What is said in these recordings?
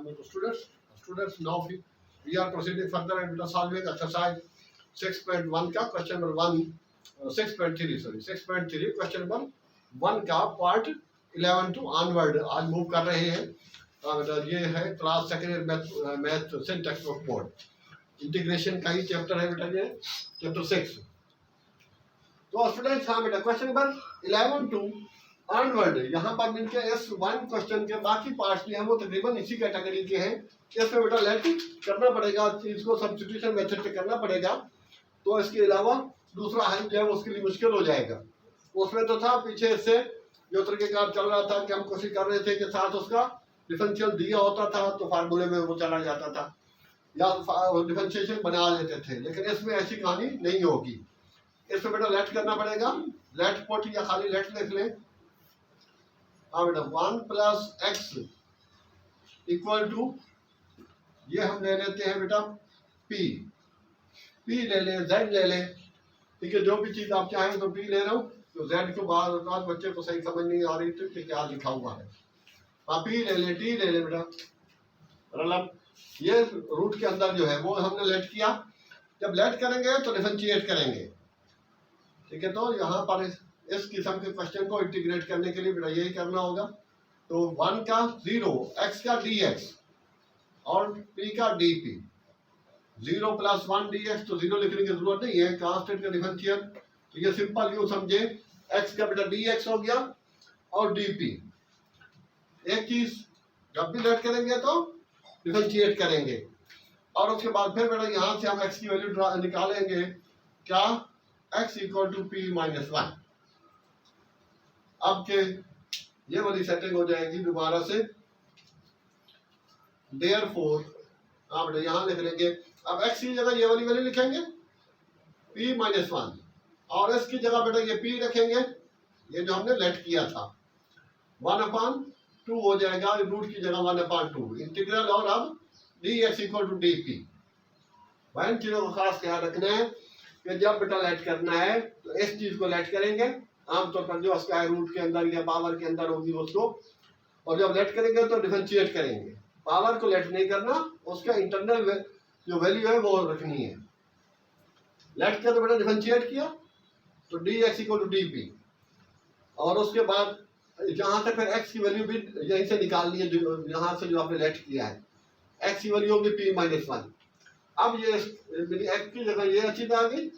Students, now we are proceeding further and we are solving exercise 6.1 का question number 6.3 question number 1 का part 11 to onward आज move कर रहे हैं। ये है class second math syntax of board integration का ही चैप्टर है बेटा, ये चैप्टर 6। तो स्टूडेंट्स हाँ बेटा क्वेश्चन नंबर 11 टू ऑनवर्ड यहाँ पर मिलके S1 क्वेश्चन के बाकी पार्ट्स भी हैं वो तकरीबन इसी कैटेगरी के हैं। इसमें बेटा लेट करना पड़ेगा, इसको सब्स्टिट्यूशन मेथड से करना पड़ेगा। तो इसके अलावा दूसरा हल जो है उसके लिए मुश्किल हो जाएगा। उसमें तो था पीछे इससे जो तरीकेकार चल रहा था कि हम कोशिश कर रहे थे कि साथ उसका डिफरेंशियल दिया होता था तो फार्मूले में वो चला जाता था या डिफरेंशिएशन बना लेते थे, लेकिन इसमें ऐसी कहानी नहीं होगी। इसमें बेटा लेट करना पड़ेगा, लेट पुट या खाली लेट लिख लें। हाँ बेटा 1 प्लस एक्स इक्वल टू ये हम ले लेते हैं बेटा पी ले लें, जेड ले लें, ठीक है। जो भी चीज़ आप चाहें तो पी ले रहा हूँ, तो जेड को बाद बच्चे को सही समझ नहीं आ रही थी कि क्या लिखा हुआ है। हाँ पी ले लें, टी ले लें बेटा, मतलब ये रूट के अंदर जो है वो हमने लेट किया। जब लेट करेंगे तो डिफरेंशिएट करेंगे, ठीक है। तो यहाँ पर इस किस्म के क्वेश्चन को इंटीग्रेट करने के लिए बेटा यही करना होगा। तो 1 का 0, x का dx और p का dp, 0 प्लस 1 dx तो 0 लिखने की जरूरत नहीं है, कांस्टेंट का डिफरेंशियल। तो ये सिंपल यूं समझे x का बेटा dx हो गया और dp। एक चीज जब भी लेट करेंगे तो डिफरेंशिएट करेंगे और उसके बाद फिर बेटा यहाँ से हम x की वैल्यू निकालेंगे, क्या x equal to p minus 1। अब के ये वाली सेटिंग हो जाएगी दोबारा से, देयरफॉर आप बेटा यहाँ लिख लेंगे। अब x की जगह ये वाली वैल्यू लिखेंगे p माइनस 1 और s की जगह बेटा ये p रखेंगे, ये जो हमने लेट किया था 1/2 हो जाएगा, रूट की जगह 1/2 इंटीग्रल। और अब dx इक्वल टू dp। इन चीजों को खास ख्याल रखना है कि जब बेटा लेट करना है तो इस चीज को लेट करेंगे आमतौर पर जो स्क्वायर रूट के अंदर या पावर के अंदर होगी उसको, और जब लेट करेंगे तो डिफरेंशिएट करेंगे। पावर को लेट नहीं करना, उसका इंटरनल जो वैल्यू है वो रखनी है। लेट किया तो बेटा डिफरेंशिएट किया तो dx इक्वल टू dp और उसके बाद जहां तक फिर x की वैल्यू भी यहीं से निकालनी है, जो यहाँ से जो आपने लेट किया है x की वैल्यू होगी p माइनस 1। अब ये मेरी x की जगह ये अच्छी आ गई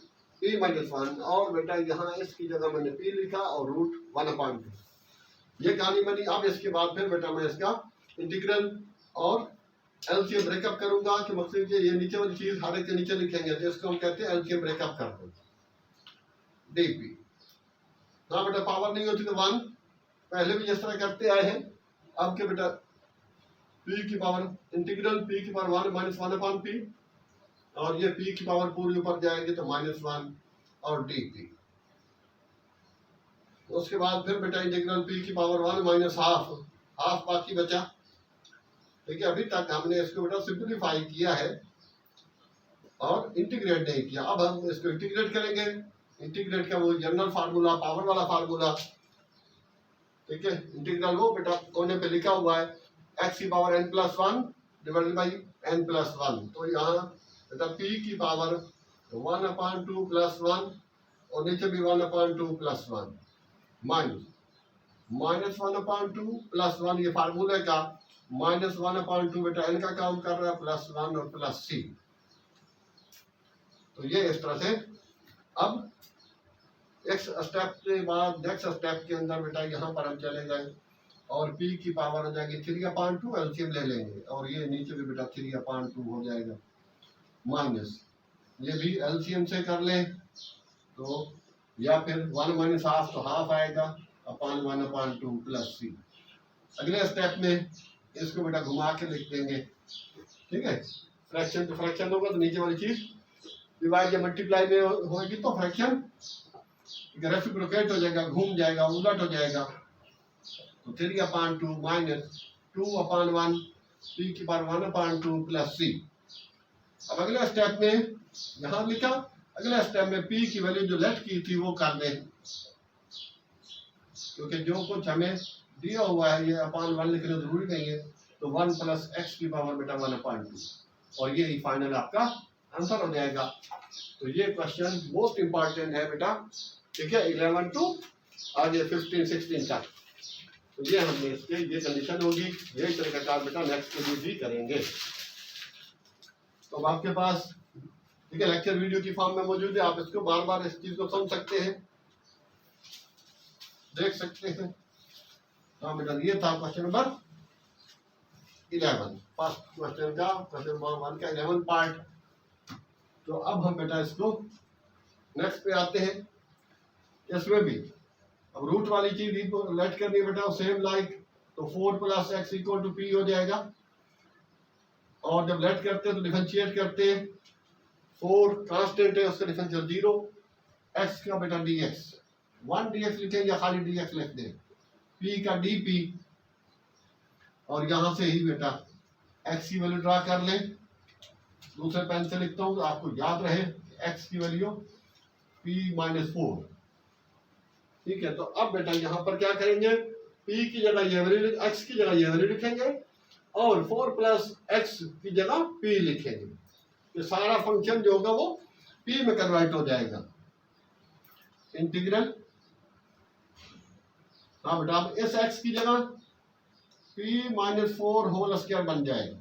p माइनस 1 और बेटा यहाँ इसकी जगह मैंने p लिखा और रूट 1/2 ये कहानी बनी। अब इसके बाद फिर बेटा मैं इसका इंटीग्रल और एलसीएम ब्रेकअप करूंगा कि मकसद ये नीचे वाली चीज हर एक के नीचे लिखेंगे तो इसको हम कहते हैं एलसीएम ब्रेकअप कर दो dp। हाँ बेटा पावर नहीं होती तो 1 पहले भी जिस तरह करते आए हैं। अब के बेटा p की पावर इंटीग्रल p की पावर 1 माइनस 1/p और ये p की पावर पूरी ऊपर जाएगी तो -1 और dp। उसके बाद फिर बेटा इंटीग्रल p की पावर 1 माइनस हाफ बाकी बचा, ठीक है। अभी तक हमने इसको बेटा सिंपलीफाई किया है और इंटीग्रेट नहीं किया। अब हम इसको इंटीग्रेट करेंगे। इंटीग्रेट का वो जनरल फार्मूला, पावर वाला फार्मूला, ठीक है। इंटीग्रल वो बेटा कोने पे लिखा हुआ है x की power n+1 divided by n+1। तो यहाँ बेटा p की पावर 1/2 प्लस 1 और नीचे भी 1/2 प्लस 1 माइनस 1/2 प्लस 1 ये फार्मूले का -1/2 बेटा n का काम कर रहा है +1 और प्लस c। तो ये इस तरह से। अब x स्टेप के बाद नेक्स्ट स्टेप के अंदर बेटा यहाँ पर हम चले गए और p की पावर हो जाएगी 3/2 एलसीएम ले लेंगे और ये नीचे भी बेटा 3/2 हो जाएगा माइनस, ये भी एलसीएम से कर लें तो या फिर 1 माइनस हाफ तो हाफ आएगा अपॉन 1/2 प्लस c। अगले स्टेप में इसको बेटा घुमा के लिख देंगे, ठीक है। फ्रैक्शन तो फ्रैक्शन होगा तो नीचे वाली चीज डिवाइड या मल्टीप्लाई में होगी तो फ्रैक्शन रेसिप्रोकेट हो जाएगा, घूम जाएगा, उलट हो जाएगा। तो 3/2 माइनस 2/1 p की पावर 1/2 प्लस c। अब अगले स्टेप में यहाँ लिखा, अगले स्टेप में p की वैल्यू जो लेट की थी वो कर दें, क्योंकि जो कुछ हमें दिया हुआ है ये 1/1 लिखना जरूरी नहीं है। तो 1 प्लस एक्स की पावर बेटा 1/2 और ये ही फाइनल आपका आंसर हो जाएगा। तो ये क्वेश्चन मोस्ट इंपॉर्टेंट है बेटा, ठीक है, 11 टू आगे 15 16 तक। तो ये हमने इसके ये कंडीशन होगी, यही तरीका बेटा नेक्स्ट के लिए भी करेंगे। तो अब आपके पास ठीक है लेक्चर वीडियो की फॉर्म में मौजूद है, आप इसको बार बार इस चीज को सुन सकते हैं, देख सकते हैं। हाँ बेटा ये था क्वेश्चन नंबर 11, फर्स्ट क्वेश्चन का, क्वेश्चन नंबर 1 का 11 पार्ट। तो अब हम बेटा इसको नेक्स्ट पे आते हैं। इसमें भी अब रूट वाली चीज लेट करनी है बेटा सेम लाइक, तो 4 plus x equal to p हो जाएगा। और जब लेट करते हैं तो डिफरेंशिएट करते हैं, 4 कांस्टेंट है उसका डिफरेंशियल 0, एक्स का बेटा dx, 1 dx लिखें या खाली dx लिख दें, p का dp, और यहां से ही बेटा x की वैल्यू ड्रा कर लें। दूसरे पेन से लिखता हूं तो आपको याद रहे x की वैल्यू p-4, ठीक है। तो अब बेटा यहाँ पर क्या करेंगे, p की जगह ये वैल्यू, x की जगह ये वैल्यू लिखेंगे और 4 प्लस एक्स की जगह p लिखेंगे। ये सारा फंक्शन जो होगा वो p में कन्वर्ट हो जाएगा। इंटीग्रल, हाँ बेटा अब इस x की जगह p-4 होल स्क्वायर बन जाएगा,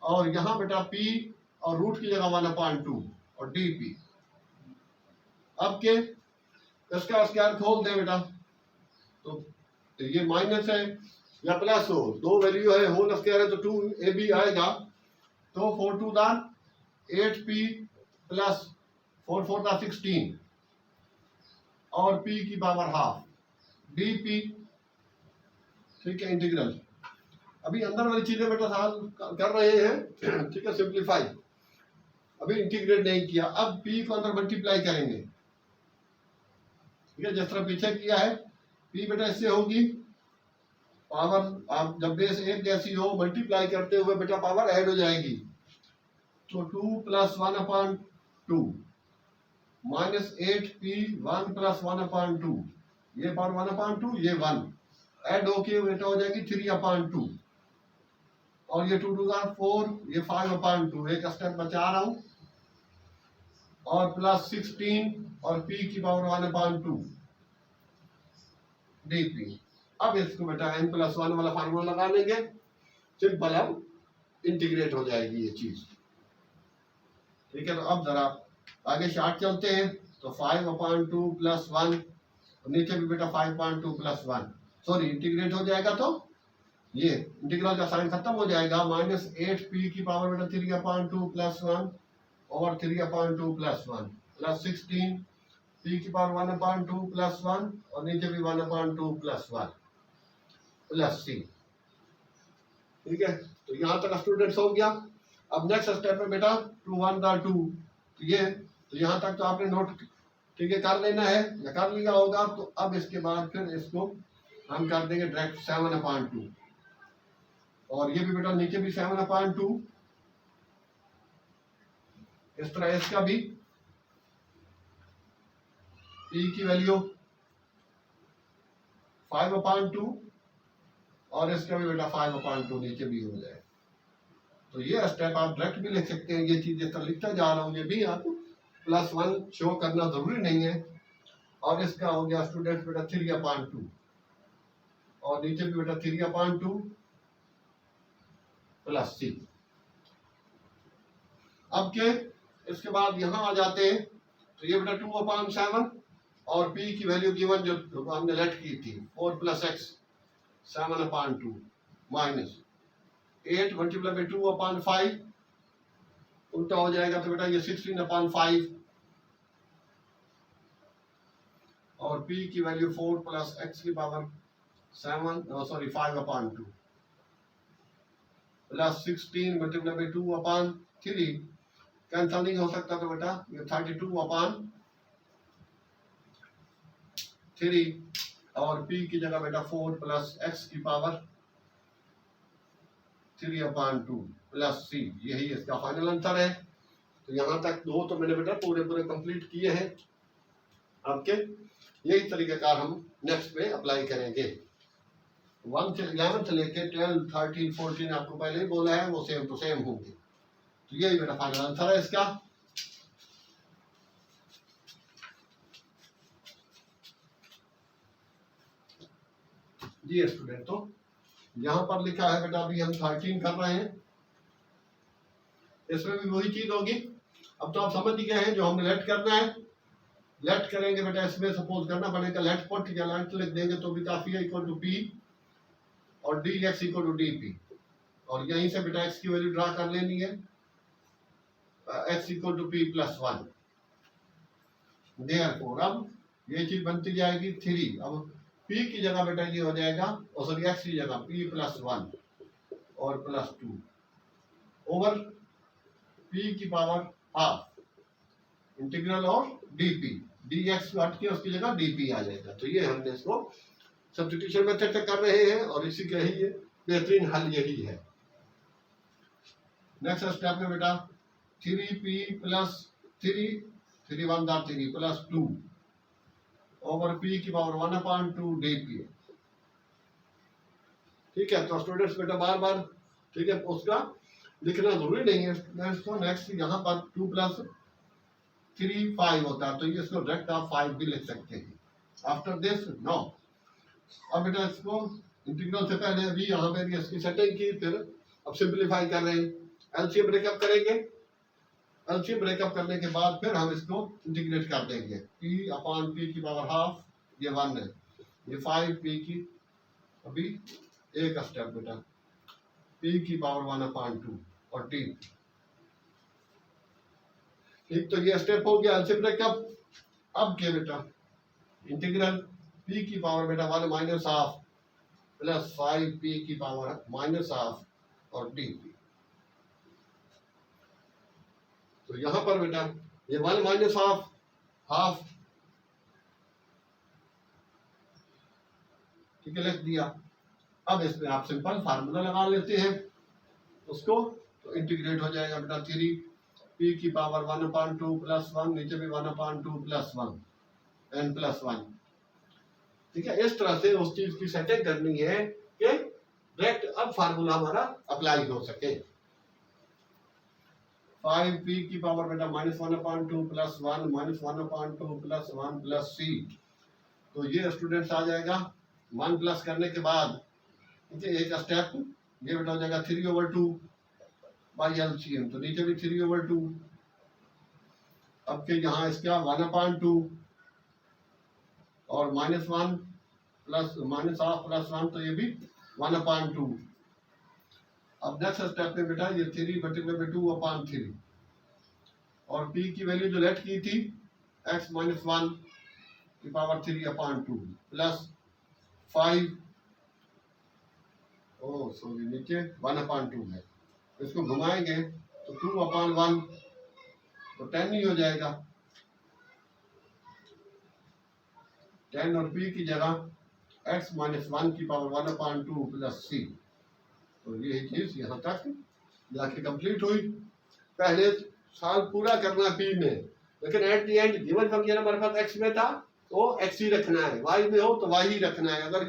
और यहाँ बेटा p और रूट की जगह 1/2 और dp। अब के इसका स्क्वायर खोल दे बेटा, तो ये माइनस है या प्लस हो, दो वैल्यू है, होल स्क्वायर है तो 2ab आएगा, तो 4 2 8p प्लस 4 4 16 और p की पावर हाफ dp, ठीक है। इंटीग्रल अभी अंदर वाली चीजें बेटा सॉल्व कर रहे हैं, ठीक है, सिंप्लीफाई अभी इंटीग्रेट नहीं किया। अब p को अंदर मल्टीप्लाई करेंगे, ठीक है, जिस तरह पीछे किया है। p बेटा इससे होगी पावर, आप जब बेस एक जैसी हो मल्टीप्लाई करते हुए बेटा पावर ऐड हो जाएगी, तो 2 प्लस 1/2 माइनस 8p 1 प्लस 1/2, ये पावर 1/2 ये 1 ऐड होके बेटा हो जाएगी 3/2, और ये 2 2 4 ये 5/2, एक स्टेप बचा रहा हूं, और प्लस 16 और p की पावर 1/2 dp। अब इसको बेटा n+1 वाला फार्मूला लगा लेंगे, सिंपल, अब इंटीग्रेट हो जाएगी ये चीज, ठीक है। तो अब जरा आगे शार्ट चलते हैं, तो 5/2 प्लस 1, नीचे भी बेटा 5/2 प्लस 1, सॉरी इंटीग्रेट हो जाएगा तो ये इंटीग्रल का साइन खत्म हो जाएगा, माइनस 8p की पावर बेटा 3/2 प्लस 1 और 3/2 प्लस 1 प्लस 16 p की पावर 1/2 प्लस 1 और नीचे भी 1/2 प्लस 1 प्लस c, ठीक है। तो यहाँ तक स्टूडेंट्स हो गया। अब नेक्स्ट स्टेप में बेटा 2 1 2, ये तो यहाँ तक तो आपने नोट, ठीक है, कर लेना है या कर लिया होगा। तो अब इसके बाद फिर इसको हम कर देंगे डायरेक्ट 7/2, और ये भी बेटा नीचे भी 7/2, इस तरह इसका भी p की वैल्यू 5/2 और इसका भी बेटा 5/2 नीचे भी हो जाए। तो ये स्टेप आप डायरेक्ट भी लिख सकते हैं, ये चीज जिस तरह लिखता जा रहा हूँ, ये भी आपको +1 शो करना जरूरी नहीं है। और इसका हो गया स्टूडेंट बेटा 3/2 और नीचे भी बेटा 3/2 प्लस c। अब के इसके बाद यहाँ आ जाते हैं, तो ये बेटा 2/7 और p की वैल्यू गिवन जो हमने लेट की थी 4 plus x 7/2 minus 8 multiply by 2/5, उल्टा हो जाएगा तो बेटा ये 16/5 और p की वैल्यू 4 प्लस एक्स की power 5/2 plus 16 multiply by 2/3, cancel नहीं हो सकता तो बेटा ये 32/3 और p की जगह बेटा 4 प्लस एक्स की पावर 3/2 प्लस c, यही इसका फाइनल आंसर है। तो यहाँ तक दो तो मैंने बेटा पूरे कंप्लीट किए हैं। अब के यही तरीकेकार हम नेक्स्ट पे अप्लाई करेंगे। 1 से 11 से लेके 12, 13, 14 आपको पहले ही बोला है, वो सेम टू सेम होंगे। तो यही मेरा फाइनल आंसर है इसका। जी स्टूडेंट, तो यहाँ पर लिखा है बेटा अभी हम 13 कर रहे हैं, इसमें भी वही चीज होगी। अब तो आप समझ ही गए हैं जो हमें लेट करना है। लेट करेंगे बेटा, इसमें सपोज करना पड़ेगा लेट पुट या लेट लिख देंगे तो भी काफी है, इक्वल टू पी और D X equal to D P, और यहीं से बेटा एक्स की वैल्यू ड्रा कर लेनी है, X equal to P plus 1। Therefore अब ये चीज बनती जाएगी 3। अब p की जगह बेटा ये हो जाएगा, और सॉरी x की जगह p प्लस 1 और प्लस 2 ओवर p की पावर हाफ इंटीग्रल और dp, dx को हट के उसकी जगह dp आ जाएगा। तो ये हमने इसको सब्स्टिट्यूशन मेथड से कर रहे हैं, और इसी का ही बेहतरीन हल यही है। नेक्स्ट स्टेप में बेटा 3p plus 3 1 3 plus 2 over p की पावर 1/2 dp। ठीक है, तो स्टूडेंट्स बेटा बार बार ठीक है उसका लिखना जरूरी नहीं है। तो नेक्स्ट यहाँ पर 2 प्लस 3 5 होता है, तो ये इसको डायरेक्ट आप 5 भी लिख सकते हैं। आफ्टर दिस नो, अब बेटा इसको इंटीग्रल से पहले अभी यहाँ पे इसकी सेटिंग की, फिर अब सिंप्लीफाई कर रहे हैं, एलसीएम ब्रेकअप करेंगे। एलसीएम ब्रेकअप करने के बाद फिर हम इसको इंटीग्रेट कर देंगे, p अपॉन p की पावर हाफ, ये 1 है, ये 5p की, अभी एक स्टेप बेटा p की पावर 1/2 और t। ठीक, तो ये स्टेप हो गया एलसीएम ब्रेकअप। अब क्या बेटा इंटीग्रल p की पावर बेटा 1 माइनस हाफ प्लस 5p की पावर माइनस हाफ और dp। तो यहां पर बेटा ये 1 माइनस हाफ ठीक है लिख दिया। अब इसमें आप सिंपल फार्मूला लगा लेते हैं उसको, तो इंटीग्रेट हो जाएगा बेटा 3p की पावर 1/2 प्लस 1, नीचे भी 1/2 प्लस 1 n प्लस 1। ठीक है, इस तरह से उस चीज की सेटिंग करनी है कि डायरेक्ट अब फार्मूला हमारा अप्लाई हो सके। 5p की पावर बेटा -1/2 प्लस 1 -1/2 प्लस 1 प्लस c। तो ये स्टूडेंट्स आ जाएगा 1 प्लस करने के बाद एक स्टेप, ये बेटा हो जाएगा 3/2 बाई एलसीएम, तो नीचे भी 3/2। अब के यहाँ इसका 1/2 और -1 प्लस -हाफ प्लस 1, तो ये भी 1/2। अब नेक्स्ट स्टेप में बेटा ये 3/2/3 और p की वैल्यू जो लेट की थी x - 1 की पावर 3/2 प्लस 5 सॉरी नीचे 1/2 है, इसको घुमाएंगे तो 2/1 तो 10 ही हो जाएगा। 10 और p की जगह x - 1 की पावर 1/2 प्लस c। तो यही चीज यहाँ तक जाके कंप्लीट हुई। पहले साल पूरा करना p में, लेकिन at the and given function हमारे पास x में था तो x ही रखना है, y में हो तो y ही रखना है। अगर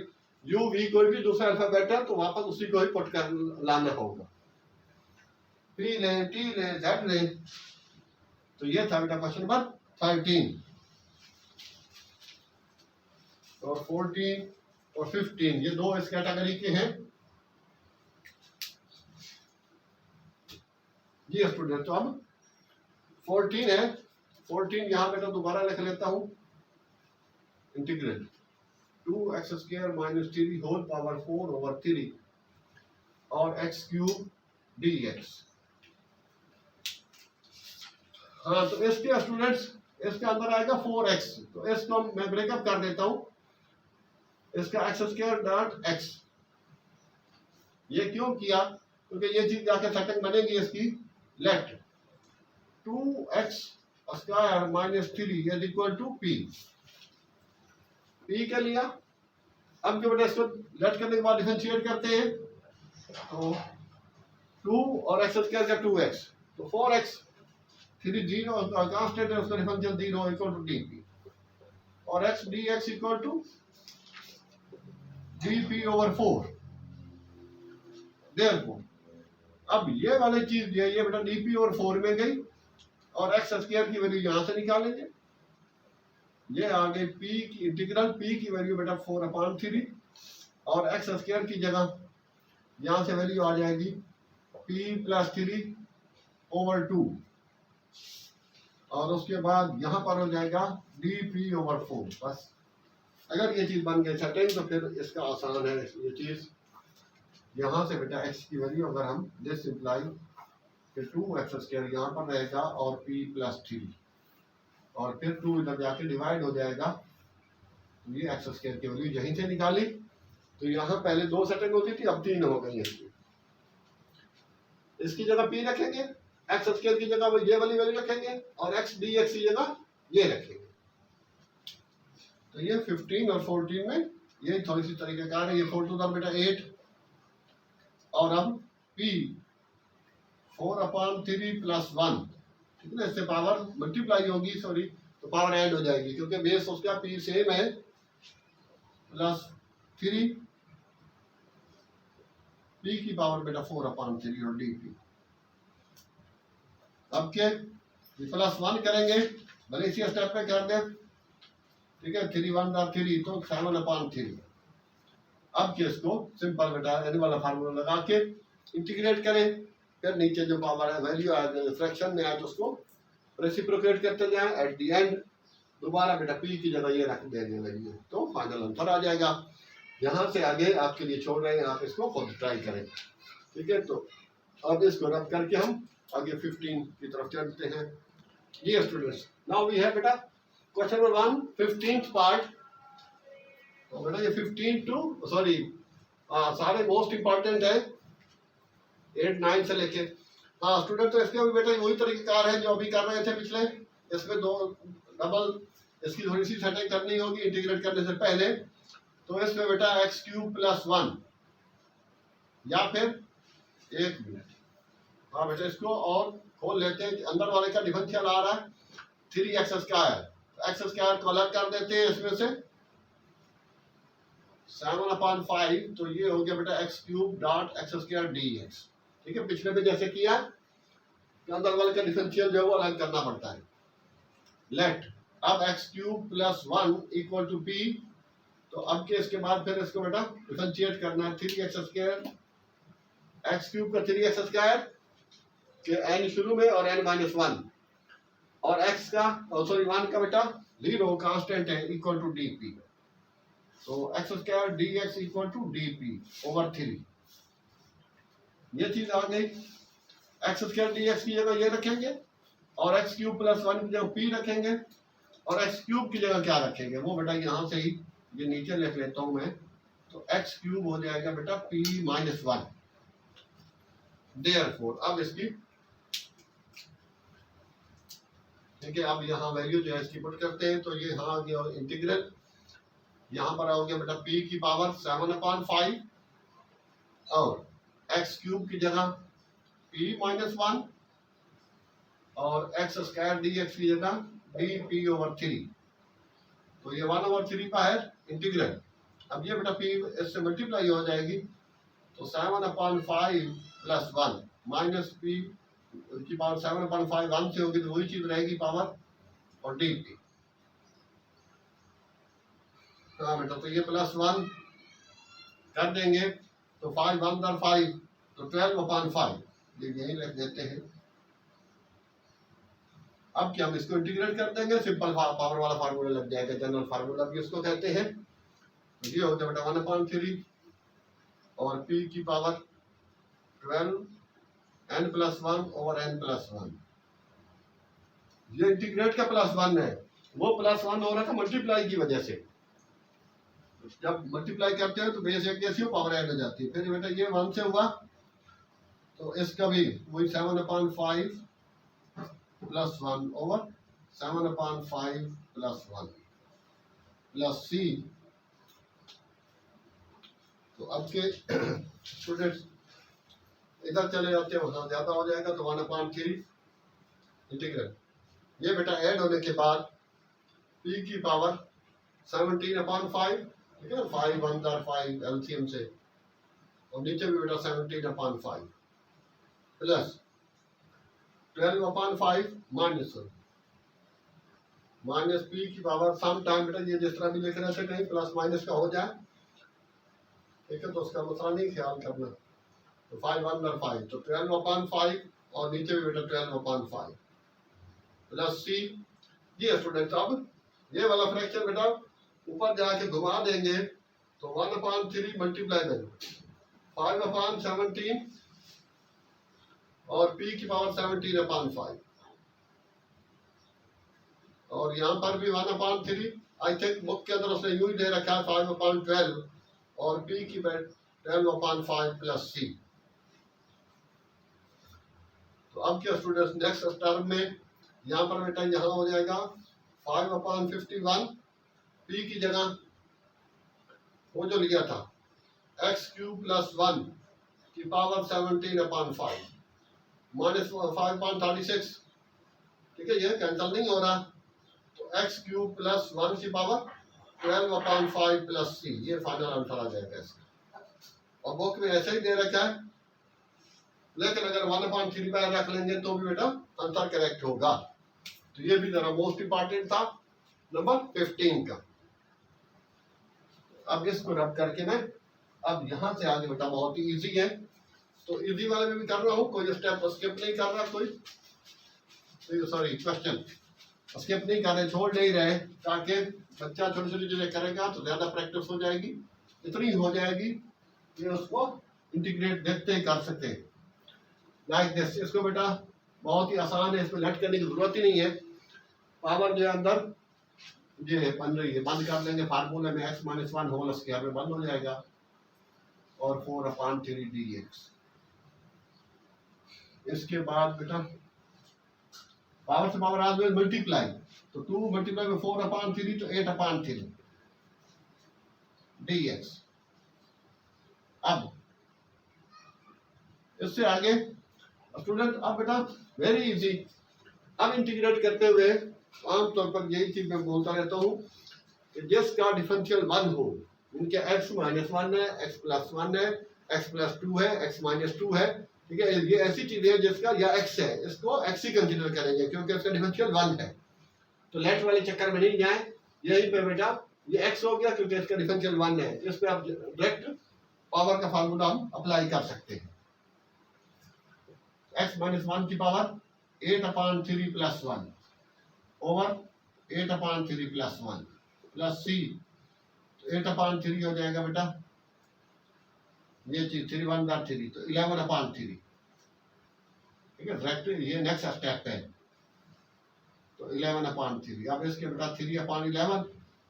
u v कोई भी दूसरा अल्फाबेट है तो वापस उसी को ही पुट कर लाना होगा। p ले, t ले, z ले। तो ये था बेटा क्वेश्चन नंबर 13 और 14 और 15, ये दो इस कैटेगरी के हैं। जी स्टूडेंट, तो अब 14 है, 14 यहाँ बेटा दोबारा लिख लेता हूँ, इंटीग्रेट 2x² - 3 होल पावर 4/3 और x³ dx। हाँ, तो इसके स्टूडेंट्स इसके अंदर आएगा 4x, तो इसको मैं ब्रेकअप कर देता हूँ, इसका x² डॉट x। ये क्यों किया, क्योंकि ये चीज जाके सेटिंग बनेगी इसकी, let 2x² - 3 is equal to p। p के लिया। अब जो बेटा इसको लेट करने के बाद डिफरेंशिएट करते हैं, तो 2 और x² का 2x, तो 4x 3 0 कांस्टेंट है, उसका डिफरेंशियल 0 इक्वल टू dp और x dx equal to dp/4। देखो अब ये वाली चीज ये बेटा dp/4 में गई और एक्स स्क्वायर की वैल्यू यहां से निकालेंगे। ये आ गई p की इंटीग्रल p की वैल्यू बेटा 4/3 और एक्स स्क्वायर की जगह यहां से वैल्यू आ जाएगी p+3/2 और उसके बाद यहां पर हो जाएगा dp/4। बस अगर ये चीज बन गई सेटिंग तो फिर इसका आसान है ये चीज। यहाँ से बेटा x की वैल्यू अगर हम दिस इम्प्लाई फिर 2x² यहाँ पर रहेगा और p+3 और फिर 2 इधर जाके डिवाइड हो जाएगा। ये x² की वैल्यू यहीं से निकाली तो यहाँ पहले 2 सेटिंग होती थी, अब 3 हो गई है। इसकी जगह p रखेंगे, x² की जगह ये वाली वैल्यू रखेंगे और x dx की जगह ये रखेंगे। तो ये 15 और 14 में ये थोड़ी सी तरीकेकार है। ये 4 टू द बेटा 8 और अब p 4/3 + 1, ठीक है ना। इससे पावर मल्टीप्लाई होगी, सॉरी, तो पावर ऐड हो जाएगी क्योंकि बेस उसका p सेम है +3 p की पावर बेटा 4/3 और dp। अब के +1 करेंगे, भले इसी स्टेप पे कर दें, ठीक है। 3 1 3 तो 7/3। अब के इसको सिंपल बेटा एन वाला फार्मूला लगा के इंटीग्रेट करें, फिर नीचे जो पावर है वैल्यू आए फ्रैक्शन में आए तो उसको रेसिप्रोकेट करते जाएं। एट द एंड दोबारा बेटा p की जगह ये रख देंगे वैल्यू, तो फाइनल आंसर आ जाएगा। यहाँ से आगे आपके लिए छोड़ रहे हैं, आप इसको खुद ट्राई करें, ठीक है। तो अब इसको रब करके हम आगे 15 की तरफ चलते हैं। ये स्टूडेंट्स नाउ वी हैव बेटा क्वेश्चन नंबर 1 15th पार्ट। तो बेटा ये 15 टू सॉरी सारे मोस्ट इंपॉर्टेंट है 8 9 से लेके। हाँ स्टूडेंट, तो इसके भी बेटा वही तरीकेकार है जो अभी कर रहे थे पिछले। इसमें 2 डबल इसकी थोड़ी सी सेटिंग करनी होगी इंटीग्रेट करने से पहले। तो इसमें बेटा x³ + 1 या फिर 1 मिनट, हाँ बेटा इसको और खोल लेते हैं। अंदर वाले का डिफरेंशियल आ रहा है 3x², x² को अलग कर देते हैं इसमें से 7/5, तो ये हो गया बेटा x³ dx, ठीक है। पिछले में जैसे किया कि अंदर वाले का डिफरेंशियल जो है वो अलग करना पड़ता है। लेट अब x³ + 1 = p, तो अब के इसके बाद फिर इसको बेटा डिफरेंशिएट करना है 3x² x³ का 3x² के n शुरू में और n-1 और x का सॉरी 1 का बेटा 0 कांस्टेंट है इक्वल टू dp। तो x² dx = dp/3। ये चीज आ गई। x² dx की जगह ये रखेंगे और x³ + 1 की जगह p रखेंगे और x³ की जगह क्या रखेंगे वो बेटा यहाँ से ही ये नीचे लिख लेता हूं मैं। तो x³ हो जाएगा बेटा p-1। देयरफॉर अब इसकी, ठीक है, अब यहाँ वैल्यू जो है इसकी पुट करते हैं। तो ये यहाँ आ गया इंटीग्रल, यहाँ पर आ गया बेटा p की पावर 7/5 और x³ की जगह p-1 और x² dx की जगह dp/3। तो ये 1/3 का है इंटीग्रल। अब ये बेटा p इससे मल्टीप्लाई हो जाएगी, तो 7/5 + 1 माइनस p की पावर 7/5 1 से होगी तो वही चीज रहेगी पावर और dp। हाँ बेटा, तो ये +1 कर देंगे तो 5 1 5 तो 12/5 ये यही रख देते हैं। अब क्या हम इसको इंटीग्रेट कर देंगे, सिंपल पावर वाला फार्मूला लग जाएगा, जनरल फार्मूला भी इसको कहते हैं। तो ये हो जाएगा 1/3 और p की पावर 12 n+1 ओवर n+1। ये इंटीग्रेट का +1 है, वो +1 हो रहा था मल्टीप्लाई की वजह से। जब मल्टीप्लाई करते हैं तो बेस एक जैसी पावर ऐड हो जाती है। फिर बेटा ये 1 से हुआ तो इसका भी वही 7/5 + 1 ओवर 7/5 + 1 प्लस c। तो अब के स्टूडेंट्स इधर चले जाते हैं, ज्यादा हो जाएगा तो 1/3 इंटीग्रल। ये बेटा ऐड होने के बाद p की पावर 17/5 ठीक है ना, 5 1 और 5 एलसीएम से, और नीचे भी बेटा 17/5 प्लस 12/5 माइनस पी की पावर सम टाइम बेटा ये जिस तरह भी लिख रहे थे कहीं प्लस माइनस का हो जाए, ठीक है, तो उसका मसला नहीं ख्याल करना। तो 5 1 और 5 तो 12/5 और नीचे भी बेटा 12/5 प्लस सी। ये स्टूडेंट अब ये वाला फ्रैक्शन बेटा ऊपर जाके घुमा देंगे तो 1/3 मल्टीप्लाई बाय 5/17 और p की पावर 17/5 और यहाँ पर भी 1/3 आई थिंक बुक के अंदर उसने यूं ही दे रखा है 5/12 और p की 12/5 प्लस c। तो अब क्या स्टूडेंट्स नेक्स्ट टर्म में यहाँ पर बेटा यहाँ हो जाएगा 5/51 p की जगह वो जो लिया था x³ + 1 की पावर 17/5 माइनस 5.36, ठीक है, ये कैंसिल नहीं हो रहा, तो x³ + 1 की पावर 12/5 प्लस c, ये फाइनल आंसर आ जाएगा इसका। और बुक में ऐसे ही दे रखा है, लेकिन अगर 1/3 पर रख लेंगे तो भी बेटा आंसर करेक्ट होगा। तो ये भी जरा मोस्ट इंपॉर्टेंट था नंबर 15 का। अब इसको रब करके मैं अब यहां से आगे बेटा बहुत ही इजी है, तो इजी वाले में भी कर रहा हूँ, कोई स्टेप स्किप नहीं कर रहा, कोई सॉरी क्वेश्चन स्किप नहीं कर रहे, छोड़ नहीं रहे, ताकि बच्चा छोटी छोटी चीजें करेगा तो ज्यादा प्रैक्टिस हो जाएगी, इतनी हो जाएगी कि उसको इंटीग्रेट देखते ही कर सकते हैं लाइक दिस। इसको बेटा बहुत ही आसान है, इसमें लेट करने की जरूरत ही नहीं है। पावर जो अंदर ये बन रही है बंद कर लेंगे फार्मूले में, x - 1 होल स्क्वायर में बंद हो जाएगा और 4/3 dx। इसके बाद बेटा पावर से पावर आज में मल्टीप्लाई, तो 2 मल्टीप्लाई में 4/3 तो 8/3 dx। अब इससे आगे स्टूडेंट अब बेटा वेरी इजी, अब इंटीग्रेट करते हुए आमतौर पर यही चीज मैं बोलता रहता हूँ कि जिसका डिफरेंशियल 1 हो, उनके x - 1 है, x + 1 है, x + 2 है, x - 2 है, ठीक है, ये ऐसी चीजें हैं जिसका या x है, इसको x ही कंसीडर करेंगे क्योंकि इसका डिफरेंशियल 1 है। तो लेट वाले चक्कर में नहीं जाए, यही पे बेटा ये x हो गया क्योंकि इसका डिफरेंशियल 1 है, इस पे आप डायरेक्ट पावर का फार्मूला हम अप्लाई कर सकते हैं। x - 1 की पावर 8/3 + 1 ओवर 8/3 + 1 प्लस c, तो 8/3 हो जाएगा बेटा ये चीज 3 1 3 तो 11/3, ठीक है, डायरेक्ट ये नेक्स्ट स्टेप है, तो 11/3। अब इसके बेटा 3/11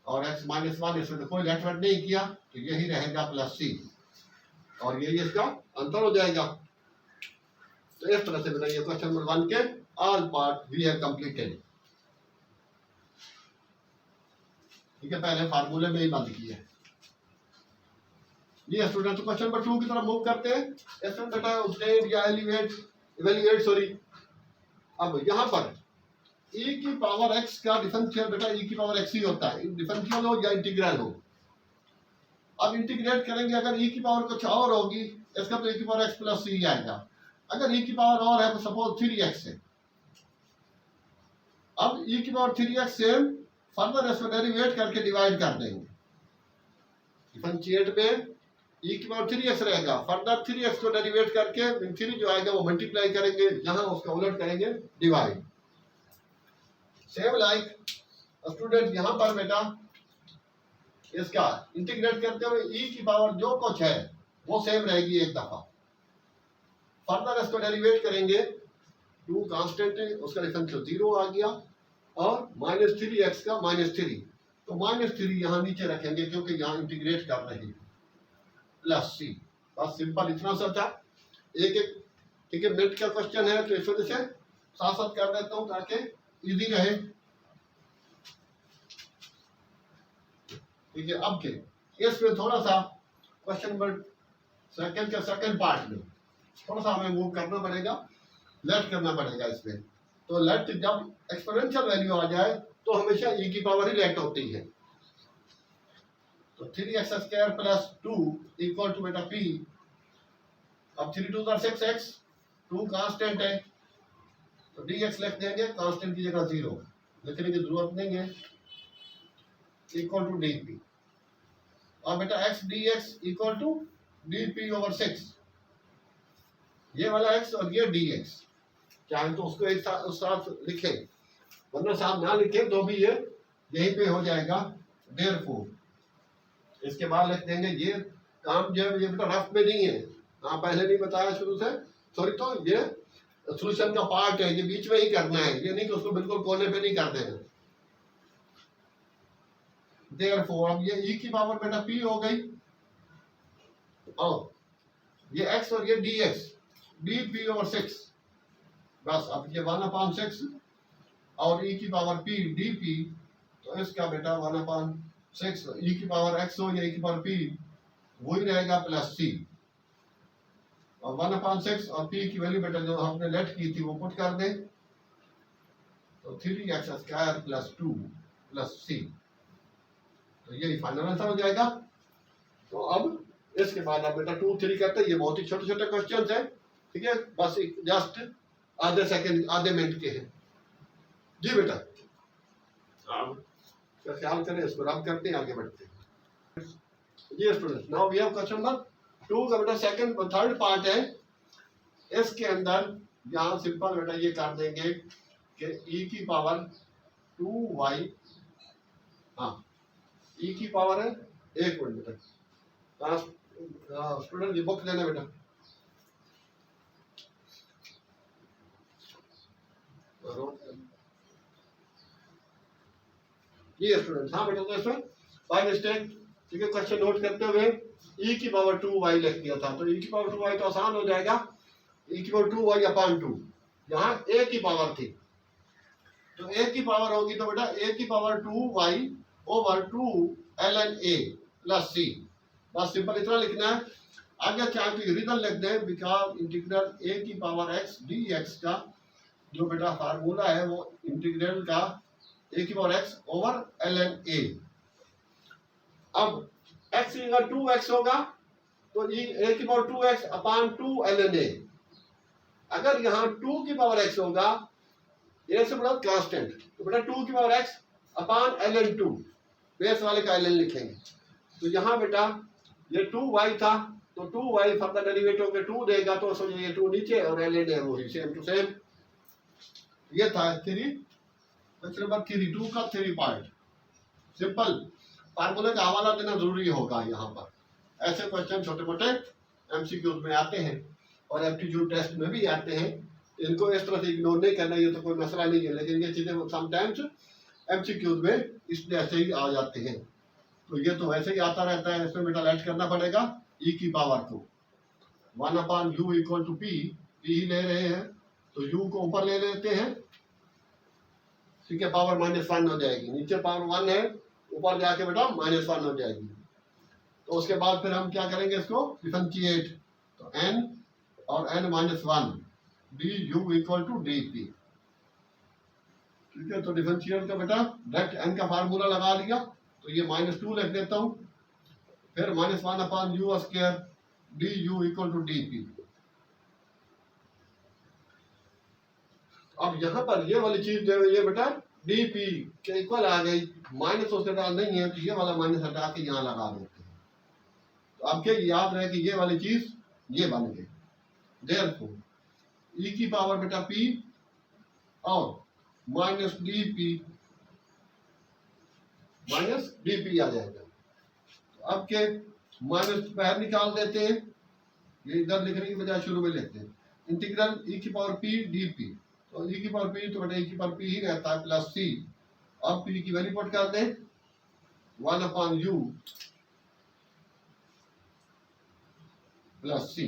और x - 1 इसमें तो कोई लेटवेट नहीं किया तो यही रहेगा प्लस c और यही इसका आंसर हो जाएगा। तो इस तरह से बेटा ये क्वेश्चन नंबर 1 के all part we have completed, ठीक है, पहले फार्मूले में ही बंद किया। ये स्टूडेंट क्वेश्चन नंबर 2 की तरफ मूव करते हैं। इसमें बेटा ऑब्टेन या इवैल्यूएट सॉरी, अब यहाँ पर e की पावर x का डिफरेंशियल बेटा e की पावर x ही होता है, डिफरेंशियल हो या इंटीग्रल हो। अब इंटीग्रेट करेंगे, अगर e की पावर कुछ और होगी इसका तो e की पावर x + c आएगा, अगर e की पावर और है तो सपोज 3x है। अब e की पावर 3x से फर्दर इसको डेरिवेट करके डिवाइड कर देंगे, डिफरेंशिएट में e की पावर 3x रहेगा, फर्दर 3x को डेरिवेट करके 3 जो आएगा वो मल्टीप्लाई करेंगे, यहाँ उसका उलट करेंगे डिवाइड। सेम लाइक स्टूडेंट यहाँ पर बेटा इसका इंटीग्रेट करते हुए e की पावर जो कुछ है वो सेम रहेगी एक दफा, फर्दर इसको डेरिवेट करेंगे, 2 कांस्टेंट है उसका डिफरेंशियल 0 आ गया और -3x का -3, तो -3 यहाँ नीचे रखेंगे क्योंकि यहाँ इंटीग्रेट कर रहे हैं प्लस c। बस सिंपल इतना सा था, एक एक, ठीक है, मिनट का क्वेश्चन है तो इस वजह से साथ साथ कर देता हूँ ताकि इजी रहे, ठीक है। अब के इसमें थोड़ा सा क्वेश्चन नंबर सेकंड के सेकंड पार्ट में थोड़ा सा हमें मूव करना पड़ेगा, लेट करना पड़ेगा इसमें। तो लेट जब एक्सपोनेंशियल वैल्यू आ जाए तो हमेशा e की पावर ही लेट होती है, तो 3x² प्लस 2 इक्वल टू बेटा p। अब 3 2 6x, 2 कांस्टेंट है तो dx लिख देंगे, कांस्टेंट की जगह 0 लिखने की जरूरत नहीं है, इक्वल टू dp। और बेटा x dx equal to dp over 6, ये वाला x और ये dx, चाहे तो उसको एक साथ उस साथ लिखें, वरना साथ ना लिखें तो भी ये यहीं पे हो जाएगा। देयरफॉर इसके बाद लिख देंगे, ये काम जो है ये बेटा रफ में नहीं है, हाँ पहले नहीं बताया शुरू से, सॉरी, तो ये सॉल्यूशन का पार्ट है, ये बीच में ही करना है, ये नहीं कि उसको बिल्कुल कोने पे नहीं कर देना। देयरफॉर अब ये e की पावर बेटा p हो गई, और ये x और ये dx dp ओवर 6, बस अब ये 1/6 और e की पावर p dp, तो इसका बेटा 1/6 e की पावर x हो या e की पावर p वही रहेगा प्लस c, और 1/6 और p की वैल्यू बेटा जो हमने लेट की थी वो पुट कर दें, तो 3x² प्लस 2 प्लस c, तो ये फाइनल आंसर हो जाएगा। तो अब इसके बाद आप बेटा 2 3 करते हैं, ये बहुत ही छोटे छोटे क्वेश्चन है, ठीक है, बस जस्ट आधे सेकंड आधे मिनट के हैं जी बेटा। अब ख्याल करें, इसको रब करते हैं, आगे बढ़ते हैं जी student. Now we have question number 2 का बेटा सेकंड थर्ड पार्ट है, इसके अंदर यहाँ सिंपल बेटा ये कर देंगे कि e की पावर 2y, हाँ e की पावर है, एक मिनट बेटा, स्टूडेंट ये बुक लेना बेटा, ये स्टूडेंट, हाँ बेटा, तो इसमें बाय मिस्टेक, ठीक है, क्वेश्चन नोट करते हुए e की पावर 2y लिख दिया था, तो e की पावर 2y तो आसान हो जाएगा, e की पावर 2y अपॉन 2, यहाँ a की पावर थी, तो a की पावर होगी तो बेटा a की power 2y over 2 ln a plus c, बस सिंपल इतना लिखना है। आगे चाहे तो रीजन लिख दें, बिकॉज इंटीग्रल a की पावर x dx का जो बेटा फार्मूला है वो इंटीग्रल का a की power x over ln a। अब x की जगह 2x होगा तो a की power 2x upon 2 ln a, अगर यहाँ 2 की पावर x होगा, ये से मतलब कांस्टेंट, तो बेटा 2 की power x upon ln 2, base वाले का ln लिखेंगे, तो यहाँ बेटा ये 2y था तो 2y फर्दर डेरिवेटिव के 2 देगा, तो समझो ये 2 नीचे और ln है वही सेम टू सेम। ये था 3 क्वेश्चन नंबर 3 2 का 3 पार्ट। सिंपल फार्मूले का हवाला देना जरूरी होगा यहाँ पर, ऐसे क्वेश्चन छोटे मोटे एमसीक्यूज में आते हैं और एप्टीट्यूड टेस्ट में भी आते हैं, इनको इस तरह से इग्नोर नहीं करना, ये तो कोई मसला नहीं है, लेकिन ये चीजें समटाइम्स एमसीक्यूज में इसलिए ऐसे ही आ जाते हैं, तो ये तो वैसे ही आता रहता है, इसमें बेटा लेट करना पड़ेगा e की पावर को 1/u इक्वल टू p ही ले रहे हैं, तो u को ऊपर ले लेते हैं, c के पावर -1 हो जाएगी, नीचे पावर 1 है, ऊपर जाके बेटा -1 हो जाएगी, तो उसके बाद फिर हम क्या करेंगे, इसको डिफरेंशिएट, तो n और n-1 du equal to dp, ठीक है, तो डिफरेंशिएट का बेटा डायरेक्ट n का फार्मूला लगा लिया, तो ये -2 लिख देता हूं, फिर -1/u² du equal to dp। अब यहाँ पर ये वाली चीज जो है ये बेटा dp के इक्वल आ गई, माइनस उसके बाद नहीं है तो ये वाला माइनस हटा के यहाँ लगा देते हैं, तो अब क्या याद रहे कि ये वाली चीज ये बन गई। देयरफॉर e की पावर बेटा p और माइनस dp आ जाएगा, तो अब के माइनस बाहर निकाल देते हैं, ये इधर लिखने की बजाय शुरू में लिखते हैं, इंटीग्रल e की पावर p dp, तो e की पावर p तो बेटा e की पावर p ही रहता है प्लस c, अब p की वैल्यू पुट कर दें 1/u प्लस c,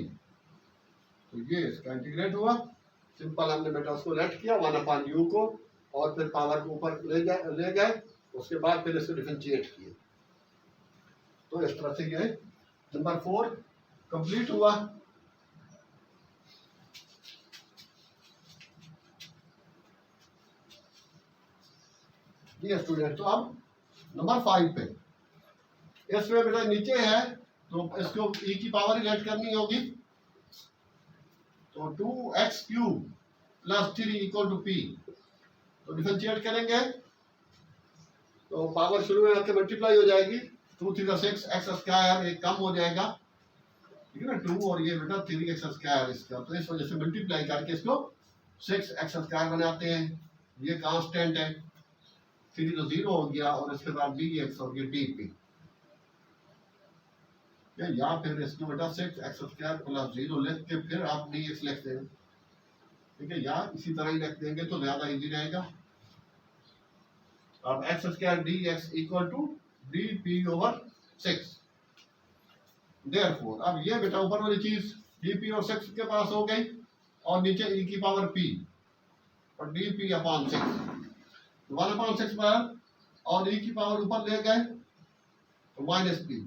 तो ये इसका इंटीग्रेट हुआ, सिंपल हमने बेटा उसको लेट किया 1/u को और फिर पावर को ऊपर ले गए, उसके बाद फिर इसको डिफरेंशिएट किए, तो इस तरह से ये नंबर 4 कंप्लीट हुआ। ये स्टूडेंट, तो अब नंबर 5 पे इसमें बेटा नीचे है तो इसको e की पावर ही लेट करनी होगी, तो 2x cube plus 3 equal to p, तो डिफरेंशिएट करेंगे तो पावर शुरू में आके मल्टीप्लाई हो जाएगी, 2 3 6 x स्क्वायर, एक कम हो जाएगा, ठीक है ना, 2 और ये बेटा 3x स्क्वायर इसका, तो इस वजह से मल्टीप्लाई करके इसको 6x स्क्वायर बनाते हैं, ये कांस्टेंट है, 3 तो 0 हो गया और इसके बाद dx और ये dp, या फिर इसको बेटा 6x स्क्वायर प्लस 0 लिख के फिर आप dx लिख देंगे, ठीक है, या इसी तरह ही लिख देंगे तो ज्यादा इजी रहेगा। अब x square dx equal to dp over 6, therefore अब ये बेटा ऊपर वाली चीज dp और 6 के पास हो गई और नीचे e की पावर p और dp अपॉन 6, 1 अपॉन 6 पर और e की पावर ऊपर ले गए तो माइनस p,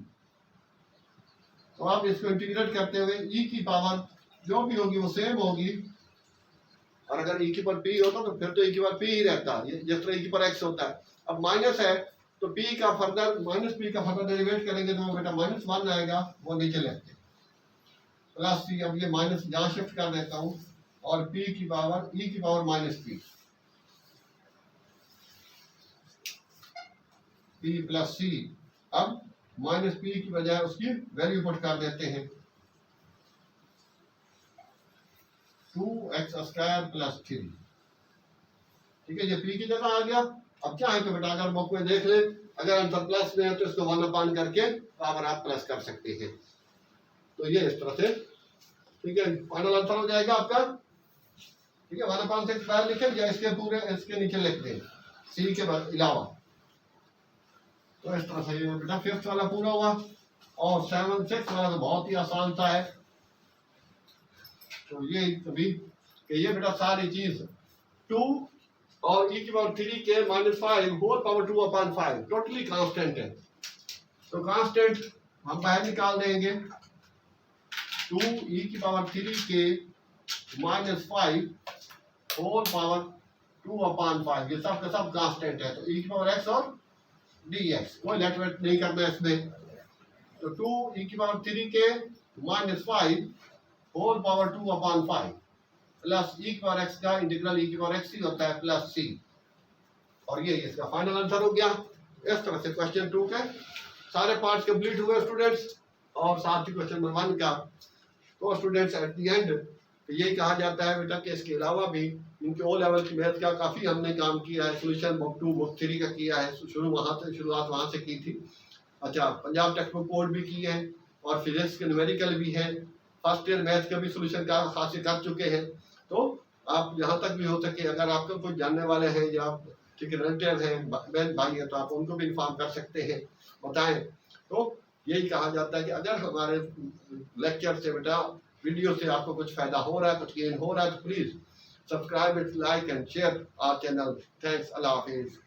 तो आप इसको इंटीग्रेट करते हुए e की पावर जो भी होगी वो सेम होगी, और अगर e की पावर p होता तो फिर तो e की पावर p ही रहता है, जिस तरह e की पावर x होता है। अब माइनस है तो p का फर्दर माइनस p का फर्दर डेरिवेट करेंगे तो बेटा -1 आएगा, वो नीचे लेते प्लस c, अब ये माइनस यहाँ शिफ्ट कर देता हूँ और p की पावर e की power minus p plus c, अब माइनस p की बजाय उसकी वैल्यू पुट कर देते हैं, 2x स्क्वायर प्लस 3, ठीक है, ये p की जगह आ गया। अब क्या है कि बेटा अगर बुक में देख ले, अगर आंसर प्लस में है तो इसको 1 अपान करके पावर आप प्लस कर सकते हैं, तो ये इस तरह से, ठीक है, फाइनल आंसर हो जाएगा आपका, ठीक है, 1 अपान 6 बाहर लिखे या इसके पूरे इसके नीचे लिख दें c के अलावा, तो इस तरह से ये बेटा फिफ्थ वाला पूरा हुआ। और 7 6 वाला तो बहुत ही आसान सा है, तो ये कभी कि ये बेटा सारी चीज 2 और e की पावर 3 के -5 whole power 2 upon 5 totally constant है, तो कांस्टेंट हम बाहर निकाल देंगे, 2 e की पावर 3 के -5 होल पावर 2 अपॉन 5, ये सब का सब कांस्टेंट है, तो e की पावर x और dx कोई लेट वेट नहीं करना है इसमें, तो 2 e की पावर 3 के -5 whole power 2 upon 5 plus e की पावर x का इंटीग्रल e की पावर x ही होता है प्लस c, और ये इसका फाइनल आंसर हो गया। इस तरह से क्वेश्चन 2 के सारे पार्ट्स कंप्लीट हुए स्टूडेंट्स, और साथ ही क्वेश्चन नंबर 1 का, तो स्टूडेंट्स एट द एंड यही कहा जाता है बेटा कि इसके अलावा भी इनके ओ लेवल की मैथ का काफ़ी हमने काम किया है, सोल्यूशन बुक 2 बुक 3 का किया है, शुरुआत वहाँ से की थी, अच्छा पंजाब टेक्स्ट बुक कोड भी की है और फिजिक्स के न्यूमेरिकल भी है, फर्स्ट ईयर मैथ का भी सोल्यूशन का खासी कर चुके हैं, तो आप यहाँ तक भी हो सके अगर आपको कोई जानने वाले हैं या ठीक रिलेटिव हैं बहन भाई है तो आप उनको भी इन्फॉर्म कर सकते हैं, बताएं। तो यही कहा जाता है कि अगर हमारे लेक्चर से बेटा वीडियो से आपको कुछ फायदा हो रहा है, कुछ गेन हो रहा है, तो please subscribe it, like and share our channel. Thanks, अल्लाह हाफिज।